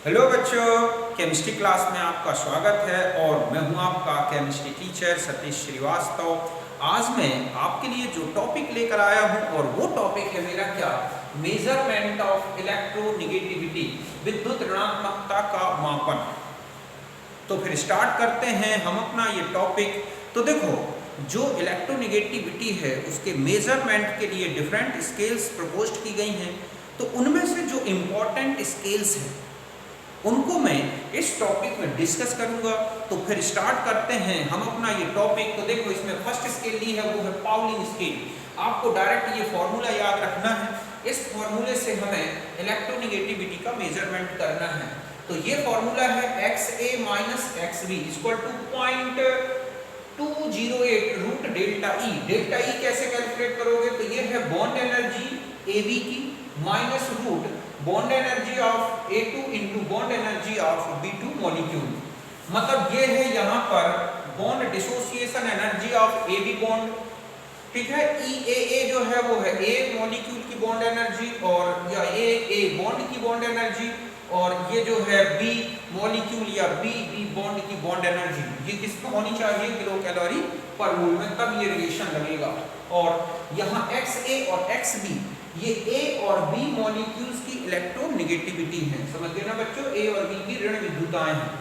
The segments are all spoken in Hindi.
हेलो बच्चों, केमिस्ट्री क्लास में आपका स्वागत है और मैं हूं आपका केमिस्ट्री टीचर सतीश श्रीवास्तव। आज मैं आपके लिए जो टॉपिक लेकर आया हूं और वो टॉपिक है मेरा क्या, मेजरमेंट ऑफ इलेक्ट्रोनेगेटिविटी, विद्युत ऋणात्मकता का मापन। तो फिर स्टार्ट करते हैं हम अपना ये टॉपिक। तो देखो, जो इलेक्ट्रोनेगेटिविटी है उसके मेजरमेंट के लिए डिफरेंट स्केल्स प्रपोज्ड की गई हैं। तो उनमें से जो इम्पोर्टेंट स्केल्स हैं उनको मैं इस टॉपिक में डिस्कस करूंगा। तो फिर स्टार्ट करते हैं हम अपना ये टॉपिक। तो देखो, इसमें फर्स्ट स्केल ली है वो है पाउलिंग स्केल। आपको डायरेक्ट ये फॉर्मूला याद रखना है। इस फॉर्मूले से हमें इलेक्ट्रोनेगेटिविटी का मेजरमेंट करना है। तो ये फॉर्मूला है XA minus XB equal to 0.208 root delta E। Delta E कैसे कैलकुलेट करोगे? तो ये है बॉन्ड एनर्जी AB की minus root bond energy of A2 into bond energy of B2 molecule. मतलब ये है यहाँ पर bond dissociation energy of AB bond, ठीक है। EAA जो है वो है A मॉलिक्यूल की बॉन्ड एनर्जी और या A बॉन्ड की बॉन्ड एनर्जी, और ये जो है B मॉलिक्यूल या B बॉन्ड की बॉन्ड एनर्जी, ये किसमें होनी चाहिए? किलो कैलोरी पर मोल में, तब ये रिलेशन लगेगा। और यहाँ XA और XB ये A और B मॉलिक्यूल्स की इलेक्ट्रोनेगेटिविटी है। समझ गए ना बच्चों? A और B की ऋण विद्युताएं हैं।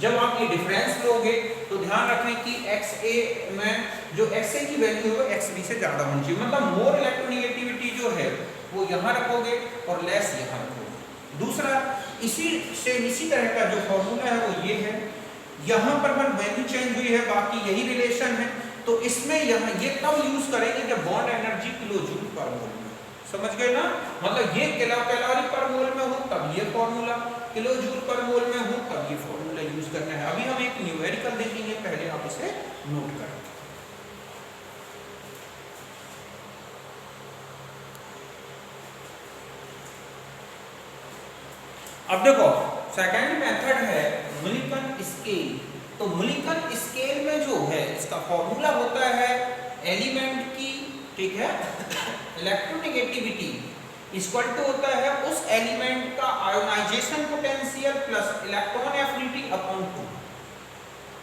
जब आप ये डिफरेंस लोगे तो ध्यान रखें कि XA में जो XA की वैल्यू है XB से ज्यादा होनी चाहिए। मतलब मोर इलेक्ट्रोनेगेटिविटी जो है वो यहाँ रखोगे और लेस यहाँ रखोगे। दूसरा, इसी तरह का जो फॉर्मूला है वो ये है। यहाँ पर वैल्यू चेंज हुई है, बाकी यही रिलेशन है। तो इसमें यहाँ ये तब यूज करेंगे जब बॉन्ड एनर्जी किलो जूल पर मोल में। समझ गए ना? मतलब ये किलो कैलोरी पर मोल में हो तब ये फॉर्मूला, किलो जूल पर मोल में हो तब ये फॉर्मूला यूज करना है। अभी हम एक न्यूमेरिकल देखेंगे, पहले आप इसे नोट करें। अब देखो, सेकेंड मेथड है मिलिकन स्केल। तो मिलिकन स्केल में जो है इसका फॉर्मूला होता है एलिमेंट की, ठीक है, इलेक्ट्रोनेगेटिविटी इक्वल टू होता है उस एलिमेंट का ionization potential plus electron affinity upon 2।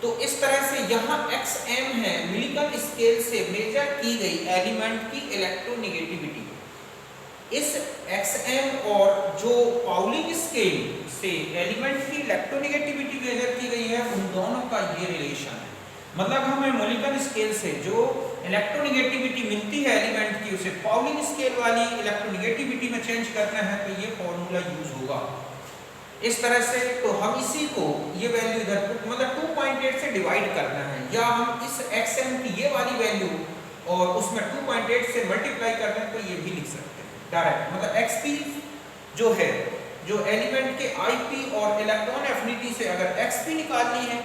तो इस तरह से यहाँ XM है मिलिकन स्केल से मेजर की गई एलिमेंट की इलेक्ट्रोनेगेटिविटी। इस XM और जो पाउलिंग स्केल से एलिमेंट की इलेक्ट्रोनेगेटिविटी मेजर की गई है, उन दोनों का ये रिलेशन है। मतलब हमें मिलिकन स्केल से जो इलेक्ट्रोनेगेटिविटी मिलती है एलिमेंट की, उसे पाउलिंग स्केल वाली इलेक्ट्रोनेगेटिविटी में चेंज करना है, तो ये फॉर्मूला यूज होगा इस तरह से। तो हम इसी को ये वैल्यू इधर मतलब 2.8 से डिवाइड करना है, या हम इस XM की ये वाली वैल्यू और उसमें 2.8 से मल्टीप्लाई करना है, तो ये भी लिख सकते हैं डायरेक्ट। मतलब XP जो है, जो एलिमेंट के IP और इलेक्ट्रॉन एफिनिटी से अगर XP निकालनी है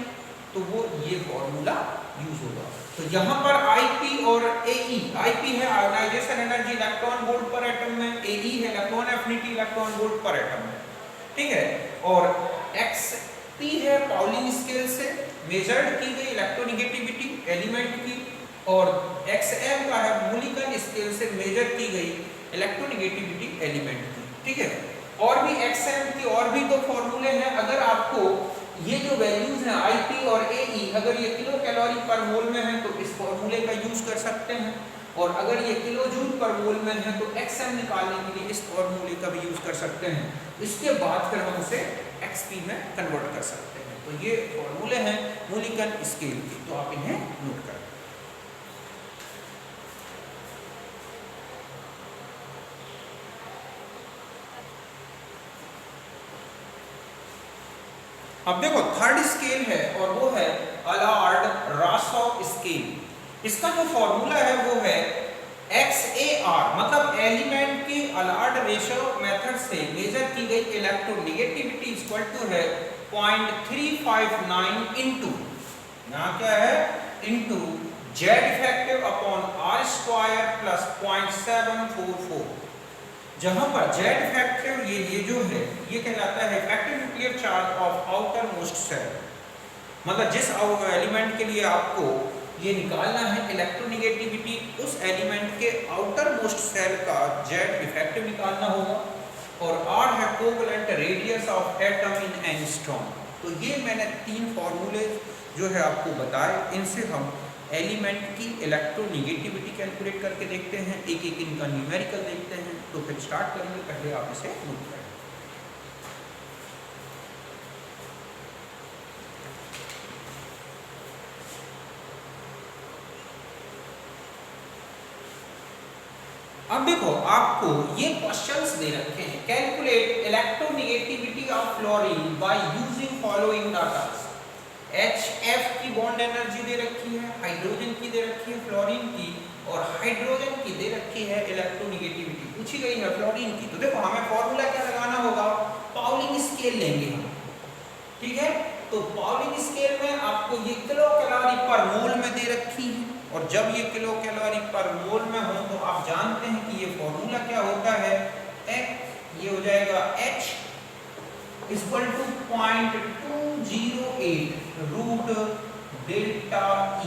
तो वो ये फॉर्मूला यूज होगा। तो यहाँ पर IP और AE, IP है ionisation energy electron volt per atom में, AE है electron affinity electron volt per atom में, ठीक है। और XP है पाउलिंग स्केल से मेजर्ड की गई इलेक्ट्रोनेगेटिविटी एलिमेंट की, और XM का है मिलिकन स्केल से मेजर की गई इलेक्ट्रोनेगेटिविटी एलिमेंट की, ठीक है। और भी XM की और भी दो फॉर्मूले हैं। अगर आपको ये जो वैल्यूज हैं IP और AE अगर ये किलो कैलोरी पर मोल में है तो इस फॉर्मूले का यूज कर सकते हैं, और अगर ये किलो जूल पर मोल में है तो XM निकालने के लिए इस फॉर्मूले का भी यूज कर सकते हैं। इसके बाद फिर हम उसे XP में कन्वर्ट कर सकते हैं। तो ये फॉर्मूले हैं मिलिकन स्केल के, तो आप इन्हें नोट करें। अब देखो, थर्ड स्केल है और वो है अलार्ड-रासौग स्केल। इसका जो फॉर्मूला है वो है XAR, मतलब एलिमेंट की अलार्ड-रासौग मेथड से मेजर की गई इलेक्ट्रोनेगेटिविटी इक्वल टू है 0.359 इंटू, यहाँ क्या है, into Z effective upon R square plus 0.744। जहां पर Z इफेक्टिव ये जो है ये कहलाता है effective nuclear charge of outermost shell. मतलब जिस एलिमेंट के लिए आपको ये निकालना है इलेक्ट्रोनेगेटिविटी, उस एलिमेंट के आउटर मोस्ट सेल का Z इफेक्टिव निकालना होगा, और R है covalent radius of atom in angstrom. तो ये मैंने 3 फॉर्मूले जो है आपको बताए, इनसे हम एलिमेंट की इलेक्ट्रोनेगेटिविटी कैलकुलेट करके देखते हैं, एक एक इनका न्यूमेरिकल देखते हैं। तो फिर स्टार्ट करेंगे, पहले आप इसे नोट करें। अब देखो, आपको ये क्वेश्चंस दे रखे हैं, calculate electronegativity of fluorine by using following data. HF की बॉन्ड एनर्जी दे रखी है, हाइड्रोजन की दे रखी है, फ्लोरीन की, और हाइड्रोजन की दे रखी है इलेक्ट्रोनेगेटिविटी पूछी गई है फ्लोरीन की। तो देखो हमें फॉर्मूला क्या लगाना होगा, पाउलिंग स्केल लेंगे हम, ठीक है। तो पाउलिंग स्केल में आपको ये किलो कैलोरी पर मोल में दे रखी है, और जब ये किलो कैलोरी पर मोल में हो तो आप जानते हैं कि ये फॉर्मूला क्या होता है, ये हो जाएगा H equal to 0.208 root delta E,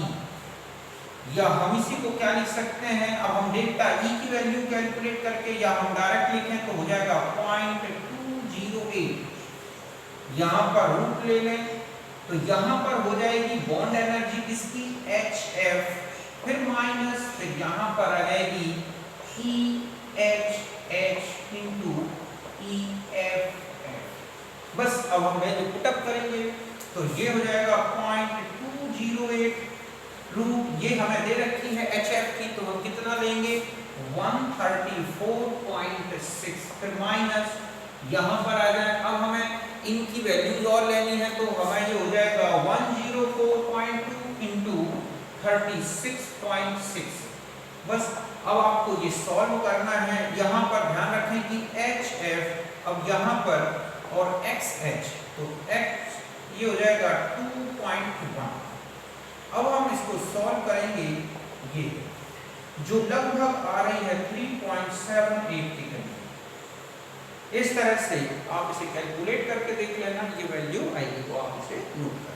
या हम इसी को क्या लिख सकते हैं, अब हम डेल्टा E की वैल्यू कैलकुलेट करके या हम डायरेक्ट लिखें तो हो जाएगा 0.208, यहाँ पर रूट ले लें तो यहाँ पर हो जाएगी बॉन्ड एनर्जी किसकी, HF, फिर माइनस, फिर यहाँ पर आ जाएगी EHH इंटू EFF। बस अब हम वैल्यू पुटअप करेंगे तो ये हो जाएगा 0.208 रूट, ये हमें दे रखी है HF की, तो हम कितना लेंगे 134.6, फिर माइनस यहाँ पर आ जाए। अब हमें इनकी वैल्यूज और लेनी है, तो हमें ये हो जाएगा 104.2 इंटू 36.6। बस अब आपको ये सॉल्व करना है। यहाँ पर ध्यान रखें कि HF अब यहाँ पर और XH, तो X ये हो जाएगा 2.1। अब हम इसको सॉल्व करेंगे, ये जो लगभग आ रही है 3.78 के करीब। इस तरह से आप इसे कैलकुलेट करके देख लेना, ये वैल्यू आएगी, तो आप इसे नोट करें।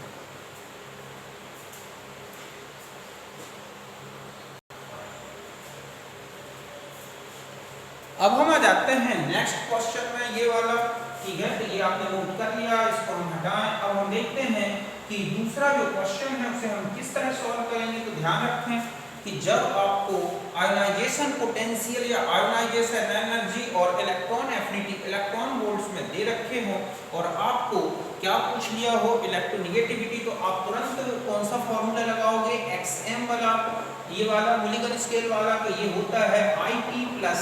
अब हम आ जाते हैं नेक्स्ट क्वेश्चन में, ये वाला, ठीक है। तो ये आपने नोट कर लिया, इसको हम हटाएं। अब हम देखते हैं कि दूसरा जो क्वेश्चन है उसे हम किस तरह सॉल्व करेंगे। तो ध्यान रखें कि जब आपको आयोनाइजेशन पोटेंशियल या आयोनाइजेशन एनर्जी और इलेक्ट्रॉन एफिनिटी इलेक्ट्रॉन वोल्ट्स में दे रखे हो और आपको क्या पूछ लिया हो इलेक्ट्रोनेगेटिविटी, तो आप तुरंत कौन सा फॉर्मूला लगाओगे, XM वाला, ये वाला मिलिगन स्केल वाला। तो ये होता है IP प्लस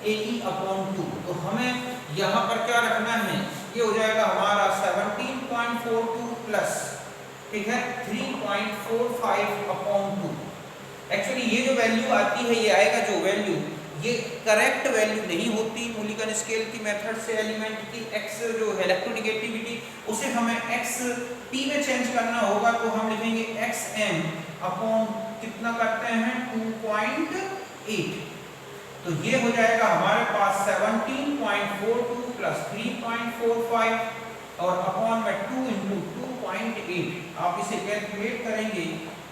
AE/2। तो हमें यहाँ पर क्या रखना है, ये हो जाएगा हमारा 17.42 प्लस, ठीक है, 3.45/2। एक्चुअली ये जो वैल्यू आती है, ये आएगा जो वैल्यू, ये करेक्ट वैल्यू नहीं होती मिलिगन स्केल की मेथड से एलिमेंट की। X जो है इलेक्ट्रोनेगेटिविटी, उसे हमें XP में चेंज करना होगा। तो हम लिखेंगे XM अपॉन कितना करते हैं 2.8। तो ये हो जाएगा हमारे पास 17.42 प्लस 3.45 और अपॉन में 2 इंटू 2.8। आप इसे कैलकुलेट करेंगे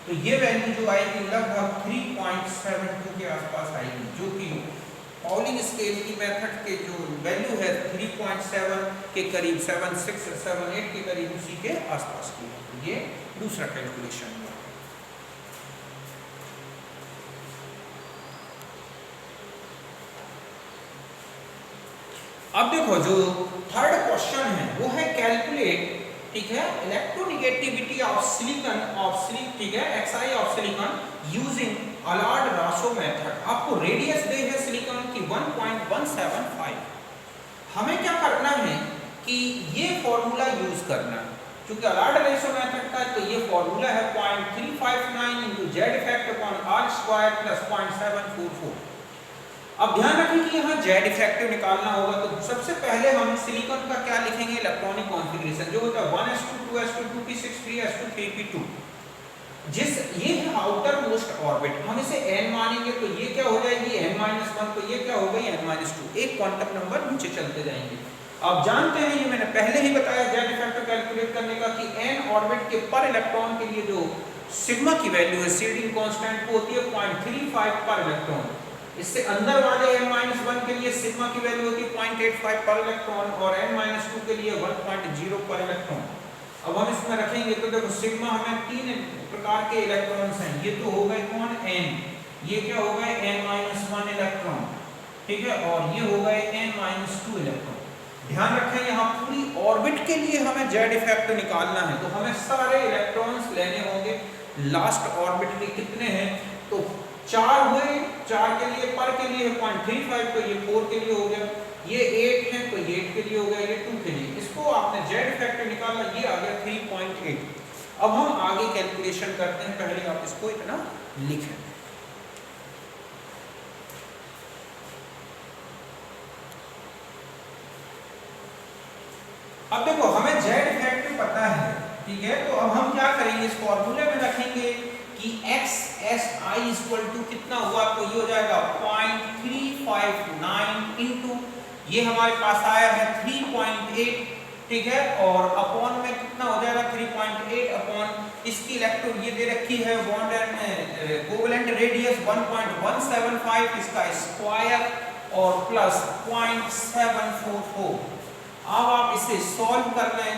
तो ये वैल्यू जो आएगी लगभग 3.72 के आसपास आएगी, जो कि पाउलिंग स्केल की मेथड के जो वैल्यू है 3.7 के करीब, 7.6 7.8 के करीब उसी के आसपास की। ये दूसरा कैलकुलेशन है। अब देखो जो थर्ड क्वेश्चन है वो है कैलकुलेट, ठीक है, इलेक्ट्रोनेगेटिविटी ऑफ सिलिकॉन, ठीक है, Xi of silicon using Allred Rochow method. आपको रेडियस दे है सिलिकॉन की 1.175। हमें क्या करना है कि ये फॉर्मूला यूज करना है, क्योंकि अलार्ड-रासो मेथड का तो ये फॉर्मूला है 0.359 into Z effect upon R square plus 0.744। अब ध्यान रखें कि यहाँ Z इफेक्टिव निकालना होगा। तो सबसे पहले हम सिलिकॉन का क्या लिखेंगे, इलेक्ट्रॉनिक कॉन्फ़िगरेशन जो होता है 1s2 2s2 2p6 3s2 3p2। जिस ये है आउटर मोस्ट ऑर्बिट, हम इसे n मानेंगे तो ये क्या हो जाएगी n-1, तो ये क्या हो गई n-2, एक क्वांटम नंबर नीचे चलते जाएंगे। आप जानते हैं, ये मैंने पहले ही बताया Z इफेक्टिव कैलकुलेट करने का कि n ऑर्बिट के पर इलेक्ट्रॉन के लिए जो सिग्मा की वैल्यू है, सीडिंग कांस्टेंट, वो होती है 0.35 पर इलेक्ट्रॉन। इससे अंदर वाले n-1 के लिए सिग्मा की वैल्यू होती है 0.85 पर इलेक्ट्रॉन और n-2 के लिए 1.0 पर इलेक्ट्रॉन। अब हम इसमें रखेंगे तो देखो सिग्मा हमें 3 प्रकार के इलेक्ट्रॉन्स हैं। ये तो हो गए कौन n, ये क्या हो गए n-1 इलेक्ट्रॉन, ठीक है, और ये हो गए n-2 इलेक्ट्रॉन। ध्यान रखें यहाँ पूरी ऑर्बिट के लिए हमें जेड इफेक्ट निकालना है, तो हमें सारे इलेक्ट्रॉन्स लेने होंगे। लास्ट ऑर्बिट के कितने हैं, तो 4 हुए, 4 के लिए पर के लिए 0.35, तो ये 4 के लिए हो गया, ये 8 है तो ये 8 के लिए हो गया, ये 2 के लिए। इसको आपने जेड फैक्टर निकाला, ये आ गया 3.8। अब हम आगे कैलकुलेशन करते हैं, पहले आप इसको इतना लिखें। अब देखो हमें जेड फैक्टर पता है, ठीक है, तो अब हम क्या करेंगे, इस फॉर्मूले में रखेंगे कि XSI इक्वल टू कितना हुआ, तो ये हो जाएगा 0.359 इंटू ये हमारे पास आया है 3.8, ठीक है, और अपॉन में कितना हो जाएगा 3.8 अपॉन इसकी इलेक्ट्रॉन ये दे रखी है बॉन्ड एंड कोवेलेंट रेडियस 1.175 इसका स्क्वायर और प्लस 0.744। अब आप इसे सॉल्व कर लें,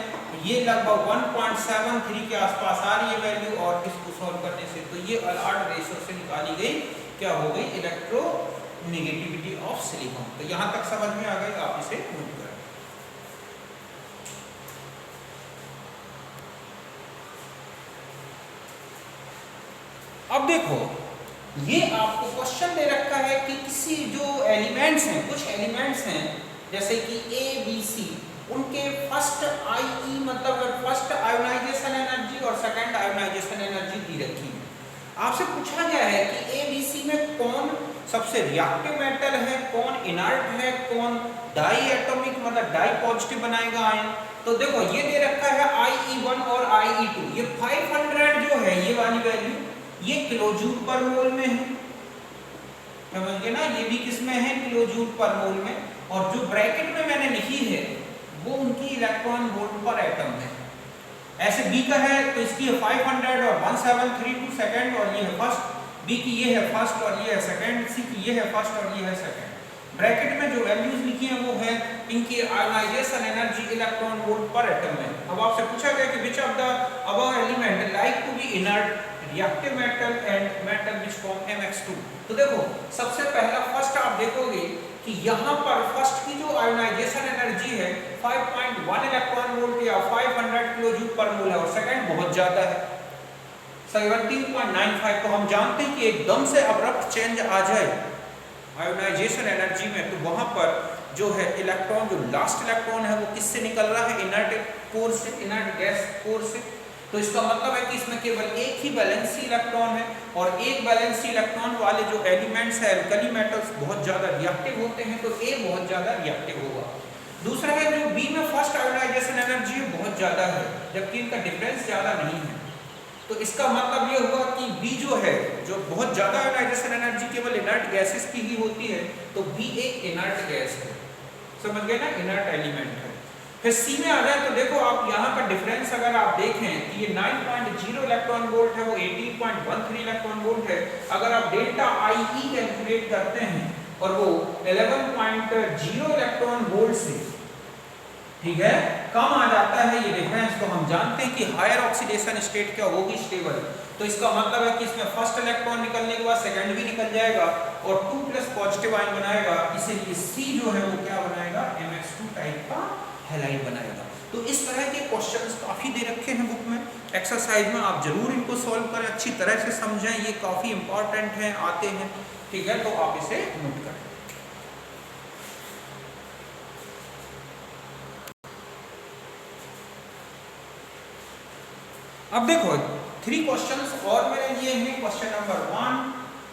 ये लगभग 1.73 के आसपास आ रही है वैल्यू, और इसको सॉल्व करने से तो ये अलार्ड रेशो से निकाली गई क्या हो गई, इलेक्ट्रोनेगेटिविटी ऑफ सिलिकॉन। तो यहां तक समझ में आ गई, आप इसे नोट करें। अब देखो ये आपको क्वेश्चन दे रखा है कि किसी जो एलिमेंट्स हैं, कुछ एलिमेंट्स हैं जैसे कि ए बी सी, उनके फर्स्ट IE मतलब फर्स्ट आयोनाइजेशन एनर्जी और सेकंड आयोनाइजेशन एनर्जी दी रखी है। आपसे पूछा गया है कि ए बी सी में कौन सबसे रिएक्टिव मेटल है, कौन इनर्ट है, कौन डाई एटॉमिक मतलब डाई पॉजिटिव बनाएगा आयन। तो देखो ये दे रखा है IE1 और IE2, ये 500 जो है ये वाली वैल्यू ये किलो जूल पर मोल में है, समझिए ना, ये भी किस में है, किलो जूल पर मोल में, और जो ब्रैकेट में मैंने लिखी है वो उनकी इलेक्ट्रॉन वोल्ट पर एटम है। ऐसे बी का है तो इसकी है 500 और 1732 सेकंड, और ये है फर्स्ट, बी की ये है फर्स्ट और ये है सेकंड, सी की ये है फर्स्ट और ये है सेकंड। ब्रैकेट में जो वैल्यूज लिखी हैं वो है इनकी ionisation energy electron volt per atom में। अब आपसे पूछा गया कि which of the above element like to be inert reactive metal and metal which form MX2। तो देखो सबसे पहला फर्स्ट आप देखोगे कि यहाँ पर फर्स्ट की जो आयोनाइजेशन एनर्जी है 5.1 इलेक्ट्रॉन वोल्ट या 500 किलो जूल पर मोल है, और सेकंड बहुत ज्यादा है 17.95। तो हम जानते हैं कि एकदम से अब्रप्ट चेंज आ जाए आयोनाइजेशन एनर्जी में, तो वहां पर जो है इलेक्ट्रॉन, जो लास्ट इलेक्ट्रॉन है वो किससे निकल रहा है, इनर्ट कोर से, इनर्ट गैस कोर से। तो इसका मतलब है कि इसमें केवल एक ही वैलेंसी इलेक्ट्रॉन है, और एक वैलेंसी इलेक्ट्रॉन वाले जो एलिमेंट्स है एल्कली मेटल्स बहुत ज्यादा रिएक्टिव होते हैं, तो ए बहुत ज्यादा रिएक्टिव होगा। दूसरा है जो बी में फर्स्ट आयोनाइजेशन एनर्जी बहुत ज्यादा है, जबकि इनका डिफरेंस ज्यादा नहीं है। तो इसका मतलब ये हुआ कि बी जो है, जो बहुत ज्यादा आयोनाइजेशन एनर्जी केवल इनर्ट गैसेस की ही होती है, तो बी एक इनर्ट गैस है, समझ गए ना, इनर्ट एलिमेंट है। फिर सी में आ जाए तो देखो आप यहाँ का डिफरेंस अगर आप देखें कि ये 9.0 इलेक्ट्रॉन वोल्ट है, वो 18.13 इलेक्ट्रॉन वोल्ट है। अगर आप डेल्टा IE कैलकुलेट करते हैं और वो 11.0 इलेक्ट्रॉन वोल्ट से, ठीक है, कम आ जाता है ये डिफरेंस, तो हम जानते हैं कि हायर ऑक्सीडेशन स्टेट क्या होगी, स्टेबल। तो इसका मतलब है कि इसमें फर्स्ट इलेक्ट्रॉन निकलने के बाद सेकंड भी निकल जाएगा और 2+ पॉजिटिव आयन बनाएगा, इसीलिए सी जो है वो क्या बनाएगा, MX2 टाइप का हैलाइड बनाएगा। तो इस तरह के क्वेश्चंस काफी दे रखे हैं बुक में, एक्सरसाइज में आप जरूर इनको सॉल्व करें, अच्छी तरह से समझें, ये काफी इंपॉर्टेंट हैं, आते हैं, ठीक है, तो आप इसे नोट करें। अब देखो 3 क्वेश्चंस और मैंने लिए हैं, question number 1,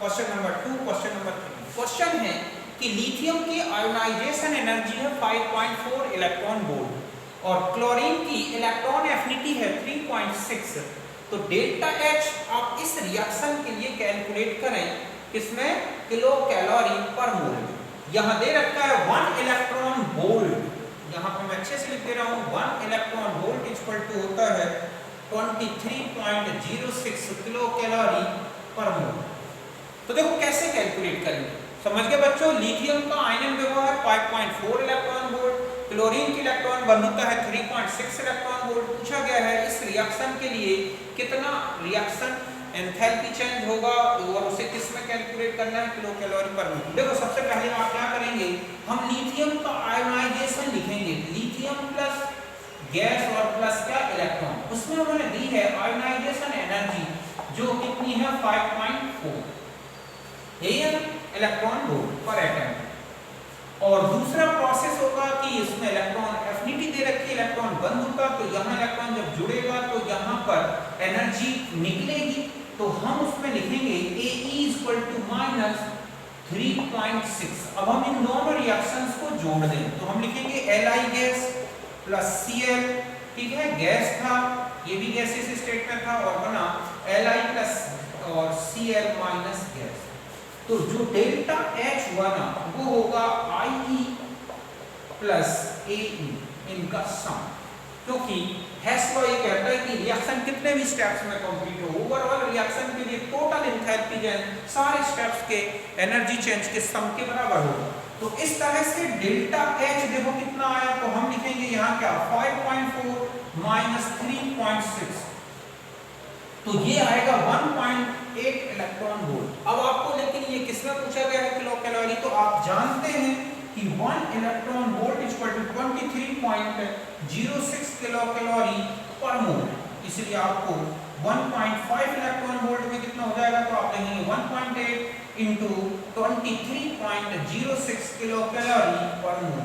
question number 2, question number 3। Question है कि लिथियम की आयोनाइजेशन एनर्जी है 5.4 इलेक्ट्रॉन वोल्ट और क्लोरीन की इलेक्ट्रॉन एफिनिटी है 3.6। तो डेल्टा H आप इस रिएक्शन के लिए कैलकुलेट करें, किसमें, किलो कैलोरी पर मोल में। यहाँ दे रखा है 1 इलेक्ट्रॉन वोल्ट, यहाँ पर मैं अच्छे से लिख दे रहा हूँ, 1 इलेक्ट्रॉन वोल्ट इक्वल टू होता है 23.06 किलो कैलोरी पर मोल। तो देखो कैसे कैलकुलेट करेंगे। समझ गए बच्चों। लिथियम का आयनन विभव है 5.4 इलेक्ट्रॉन वोल्ट, क्लोरीन की इलेक्ट्रॉन बंधुता है 3.6 इलेक्ट्रॉन वोल्ट। पूछा गया है इस रिएक्शन के लिए कितना रिएक्शन एंथैल्पी चेंज होगा और उसे किस में कैलकुलेट करना है, किलो कैलोरी पर मोल। देखो सबसे पहले आप क्या करेंगे, हम लिथियम का आयोनाइजेशन लिखेंगे, लिथियम प्लस गैस और प्लस क्या इलेक्ट्रॉन, उसमें उन्होंने दी है आयोनाइजेशन एनर्जी जो कितनी है 5.4 इलेक्ट्रॉन वोल्ट पर एटम। और दूसरा प्रोसेस होगा कि इसमें इलेक्ट्रॉन एफिनिटी दे रखी है, इलेक्ट्रॉन बंद होगा तो यहाँ इलेक्ट्रॉन जब जुड़ेगा तो यहाँ पर एनर्जी निकलेगी, तो हम उसमें लिखेंगे Ae = -3.6। अब हम इन दोनों रिएक्शंस को जोड़ दें तो हम लिखेंगे Li गैस प्लस Cl, ठीक है, गैस था, ये भी गैसियस स्टेट में था और बना Li प्लस और Cl माइनस गैस। तो जो डेल्टा H हुआ ना वो होगा IE प्लस AE इनका सम, क्योंकि हेस लॉ ये कहता है कि रिएक्शन कितने भी स्टेप्स में कंप्लीट हो, ओवरऑल रिएक्शन के लिए टोटल एंथैल्पी चेंज सारे स्टेप्स के एनर्जी चेंज के सम के बराबर होगा। तो इस तरह से डेल्टा H देखो कितना आया, तो हम लिखेंगे यहाँ क्या 5.4 माइनस 3.6, तो ये आएगा 1.8 इलेक्ट्रॉन वोल्ट। अब आपको लेकिन ये किसमें पूछा गया है किलो कैलोरी, तो आप जानते हैं कि 1 इलेक्ट्रॉन वोल्ट = 23.06 किलो कैलोरी पर मोल, इसलिए आपको 1.5 इलेक्ट्रॉन वोल्ट में कितना हो जाएगा, तो आप लेंगे 1.8 इंटू 23.06 किलो कैलोरी पर मोल।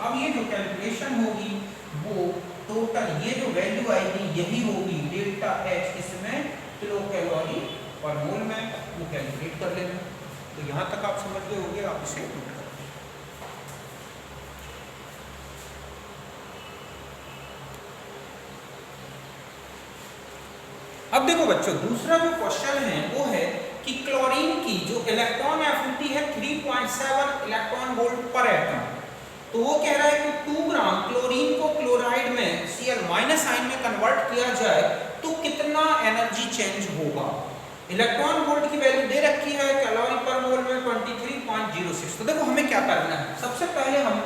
अब ये जो कैलकुलेशन होगी वो टोटल ये जो वैल्यू आएगी यही होगी डेल्टा H इसमें किलो कैलोरी पर मोल में, वो कैलकुलेट कर लेना। तो यहाँ तक आप समझ गए होंगे, आप इसे नोट कर। अब देखो बच्चों दूसरा जो क्वेश्चन है वो है कि क्लोरीन की जो इलेक्ट्रॉन एफिनिटी है 3.7 इलेक्ट्रॉन वोल्ट पर एटम, तो वो कह रहा है कि 2 ग्राम क्लोरीन को क्लोराइड में Cl- आयन में कन्वर्ट किया जाए तो कितना एनर्जी चेंज होगा। इलेक्ट्रॉन वोल्ट की वैल्यू दे रखी है कैलोरी पर मोल में 23.06। तो देखो हमें क्या करना है, सबसे पहले हम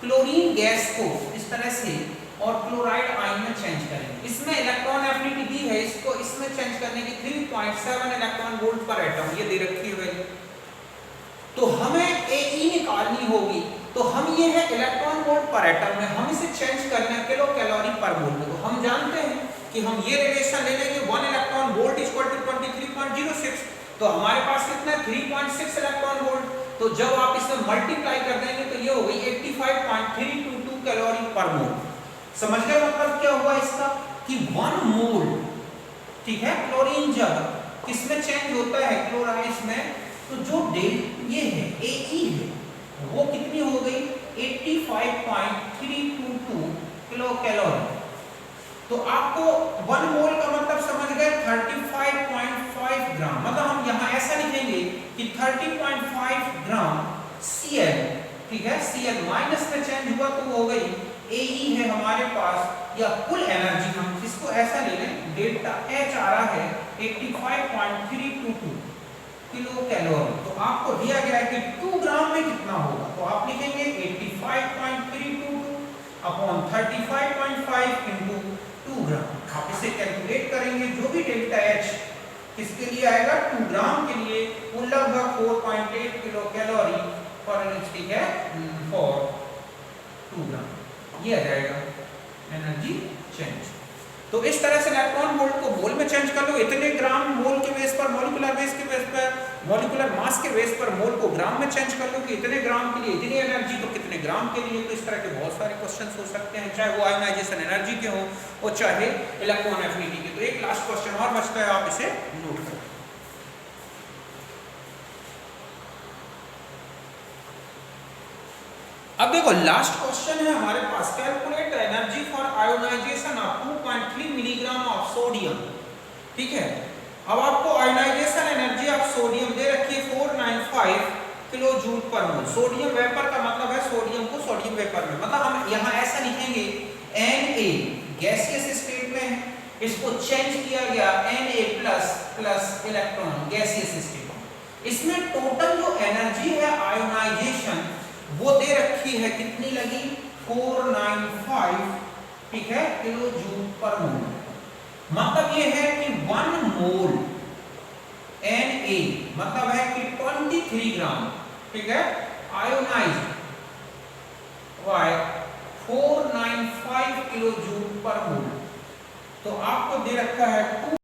क्लोरीन गैस को इस तरह से और क्लोराइड आयन में चेंज करेंगे। इसमें इलेक्ट्रॉन एफिनिटी दी है, इसको इसमें चेंज करने की 3.7 इलेक्ट्रॉन वोल्ट पर एटम ये दे रखी है वैल्यू। तो हमें Ae निकालनी होगी, तो हम ये है इलेक्ट्रॉन वोल्ट पर एटम में, हम इसे चेंज करना है किलो कैलोरी पर मोल में। तो हम जानते हैं कि हम ये रिलेशन ले लेंगे 1 इलेक्ट्रॉन वोल्ट = 23.06, तो हमारे पास कितना है 3.6 इलेक्ट्रॉन वोल्ट। तो जब आप इसमें मल्टीप्लाई कर देंगे तो ये हो गई 85.322 कैलोरी पर मोल। समझ गए मतलब क्या हुआ इसका कि 1 मोल, ठीक है, क्लोरीन जब किसमें चेंज होता है क्लोराइड में, तो जो ये है Ae है वो कितनी हो गई 85.322 किलो कैलोरी। तो आपको 1 मोल का मतलब समझ गए 35.5 ग्राम, मतलब हम यहाँ ऐसा लिखेंगे कि 30.5 ग्राम Cl, ठीक है, Cl माइनस में चेंज हुआ तो वो हो गई Ae है हमारे पास, या कुल एनर्जी हम इसको ऐसा ले लें डेल्टा H आ रहा है 85.322 किलो कैलोरी। तो आपको दिया गया है कि 2 ग्राम में कितना होगा, तो आप लिखेंगे 85.322 अपॉन 35.5 इंटू 2 ग्राम। आप इसे कैलकुलेट करेंगे, जो भी डेल्टा H किसके लिए आएगा 2 ग्राम के लिए, वो लगभग 4.8 किलो कैलोरी पर यूनिट, ठीक है, फॉर 2 ग्राम ये आ जाएगा एनर्जी चेंज। तो इस तरह से इलेक्ट्रॉन वोल्ट को मोल में चेंज कर लो, इतने ग्राम मोल के बेस पर, मॉलिक्यूलर बेस के बेस पर, मॉलिक्यूलर मास के बेस पर मोल को ग्राम में चेंज कर लो कि इतने ग्राम के लिए इतनी एनर्जी, तो कितने ग्राम के लिए। तो इस तरह के बहुत सारे क्वेश्चंस हो सकते हैं, चाहे वो आयोनाइजेशन एनर्जी के हो और चाहे इलेक्ट्रॉन एफिनिटी के। तो एक लास्ट क्वेश्चन और बचता है, आप इसे नोट करो। अब देखो लास्ट क्वेश्चन है हमारे पास, calculate energy for ionisation of 2.3 milligram of sodium, ठीक है। अब आपको आयोनाइजेशन एनर्जी ऑफ सोडियम दे रखी है 495 किलो जूल पर मोल। सोडियम वेपर का मतलब है सोडियम को सोडियम वेपर में, मतलब हम यहाँ ऐसा लिखेंगे Na गैसियस स्टेट में है, इसको चेंज किया गया Na plus electron gaseous state में। इसमें टोटल जो एनर्जी है आयोनाइजेशन वो दे रखी है, कितनी लगी 495, ठीक है, किलो जूल पर मोल। मतलब ये है कि 1 मोल Na मतलब है कि 23 ग्राम, ठीक है, आयोनाइज्ड बाय 495 किलो जूल पर मोल। तो आपको दे रखा है